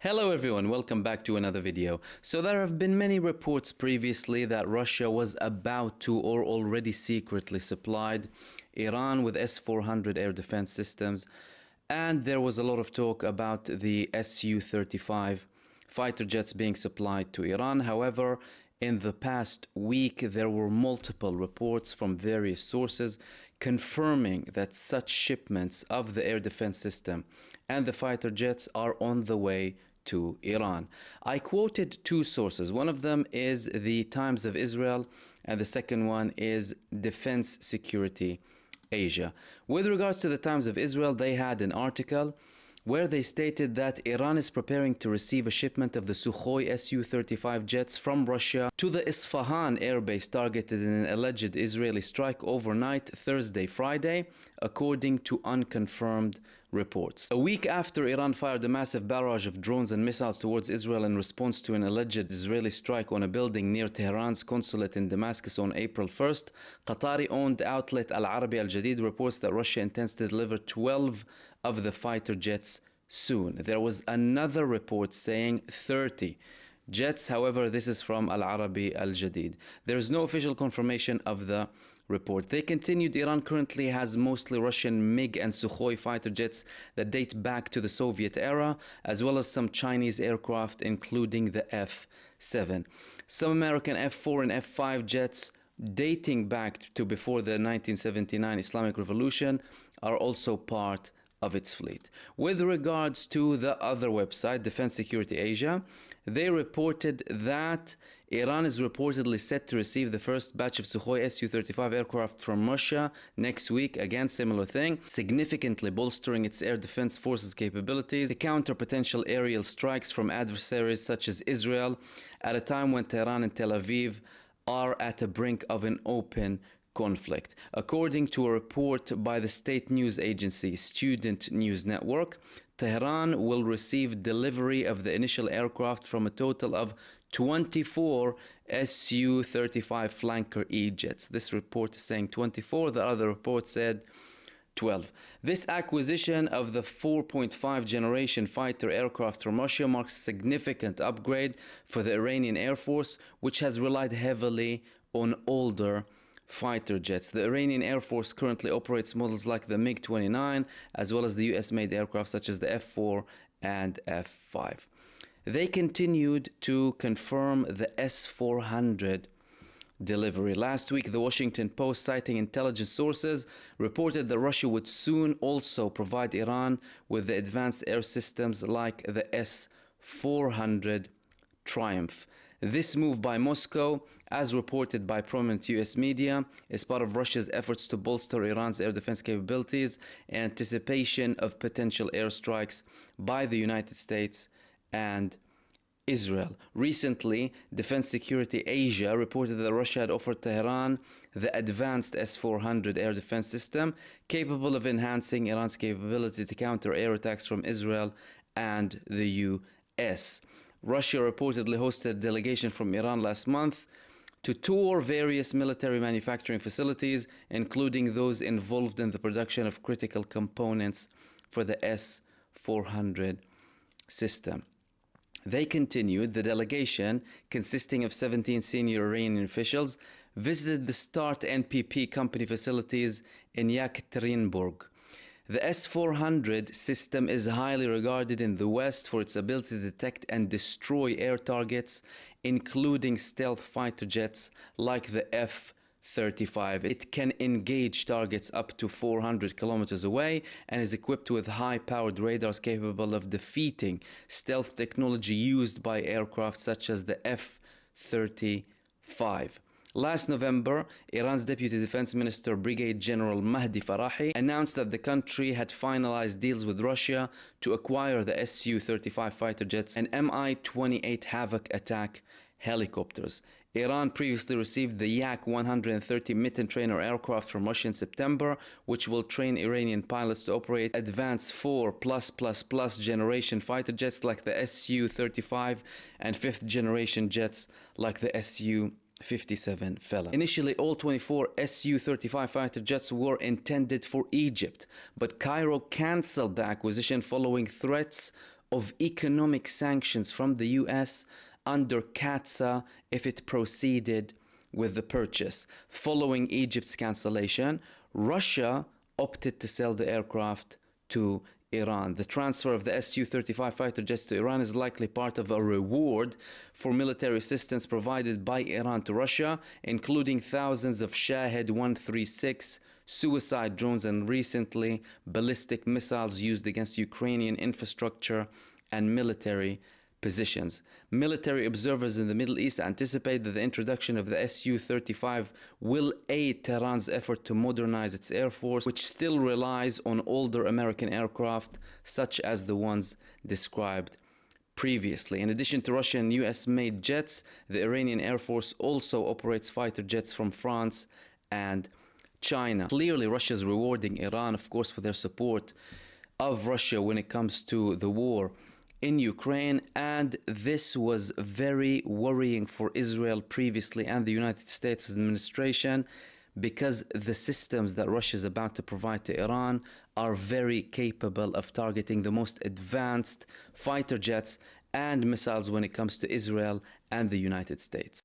Hello everyone, welcome back to another video. So there have been many reports previously that Russia was about to or already secretly supplied Iran with S-400 air defense systems, and there was a lot of talk about the Su-35 fighter jets being supplied to Iran. However, in the past week, there were multiple reports from various sources confirming that such shipments of the air defense system and the fighter jets are on the way to Iran. I quoted two sources. One of them is the Times of Israel, and the second one is Defense Security Asia. With regards to the Times of Israel, they had an article where they stated that Iran is preparing to receive a shipment of the Sukhoi Su-35 jets from Russia to the Isfahan airbase targeted in an alleged Israeli strike overnight Thursday, Friday, according to unconfirmed reports. A week after Iran fired a massive barrage of drones and missiles towards Israel in response to an alleged Israeli strike on a building near Tehran's consulate in Damascus on April 1st, Qatari-owned outlet Al Arabi Al Jadid reports that Russia intends to deliver 12 of the fighter jets soon. There was another report saying 30 jets. However, this is from Al Arabi Al Jadid. There is no official confirmation of the report. They continued, Iran currently has mostly Russian MiG and Sukhoi fighter jets that date back to the Soviet era, as well as some Chinese aircraft, including the F-7. Some American F-4 and F-5 jets dating back to before the 1979 Islamic Revolution are also part of its fleet. With regards to the other website, Defense Security Asia, they reported that Iran is reportedly set to receive the first batch of Sukhoi Su-35 aircraft from Russia next week. Again, similar thing, significantly bolstering its air defense forces capabilities to counter potential aerial strikes from adversaries such as Israel at a time when Tehran and Tel Aviv are at the brink of an open conflict. According to a report by the state news agency Student News Network, Tehran will receive delivery of the initial aircraft from a total of 24 Su-35 Flanker E jets. This report is saying 24, the other report said 12. This acquisition of the 4.5 generation fighter aircraft from Russia marks a significant upgrade for the Iranian Air Force, which has relied heavily on older fighter jets. The Iranian Air Force currently operates models like the MiG-29, as well as the US-made aircraft such as the F-4 and F-5. They continued to confirm the S-400 delivery. Last week, the Washington Post, citing intelligence sources, reported that Russia would soon also provide Iran with the advanced air systems like the S-400 Triumph. This move by Moscow, as reported by prominent US media, is part of Russia's efforts to bolster Iran's air defense capabilities in anticipation of potential airstrikes by the United States and Israel. Recently, Defense Security Asia reported that Russia had offered Tehran the advanced S-400 air defense system, capable of enhancing Iran's capability to counter air attacks from Israel and the US. Russia reportedly hosted a delegation from Iran last month to tour various military manufacturing facilities, including those involved in the production of critical components for the S-400 system. They continued, the delegation, consisting of 17 senior Iranian officials, visited the START NPP company facilities in Yekaterinburg. The S-400 system is highly regarded in the West for its ability to detect and destroy air targets, including stealth fighter jets like the F-35. It can engage targets up to 400 kilometers away and is equipped with high-powered radars capable of defeating stealth technology used by aircraft such as the F-35. Last November, Iran's Deputy Defense Minister Brigadier General Mahdi Farahi announced that the country had finalized deals with Russia to acquire the Su-35 fighter jets and Mi-28 Havoc attack helicopters. Iran previously received the Yak-130 Mitten trainer aircraft from Russia in September, which will train Iranian pilots to operate advanced 4+++ generation fighter jets like the Su-35 and 5th generation jets like the Su-57 Felon. Initially, all 24 Su-35 fighter jets were intended for Egypt, but Cairo cancelled the acquisition following threats of economic sanctions from the US under CATSA if it proceeded with the purchase. Following Egypt's cancellation, Russia opted to sell the aircraft to Iran. The transfer of the SU-35 fighter jets to Iran is likely part of a reward for military assistance provided by Iran to Russia, including thousands of Shahed 136 suicide drones and recently ballistic missiles used against Ukrainian infrastructure and military positions. Military observers in the Middle East anticipate that the introduction of the SU-35 will aid Tehran's effort to modernize its air force, which still relies on older American aircraft such as the ones described previously. In addition to Russian and US-made jets, the Iranian Air Force also operates fighter jets from France and China. Clearly, Russia is rewarding Iran, of course, for their support of Russia when it comes to the war in Ukraine, and this was very worrying for Israel previously and the United States administration, because the systems that Russia is about to provide to Iran are very capable of targeting the most advanced fighter jets and missiles when it comes to Israel and the United States.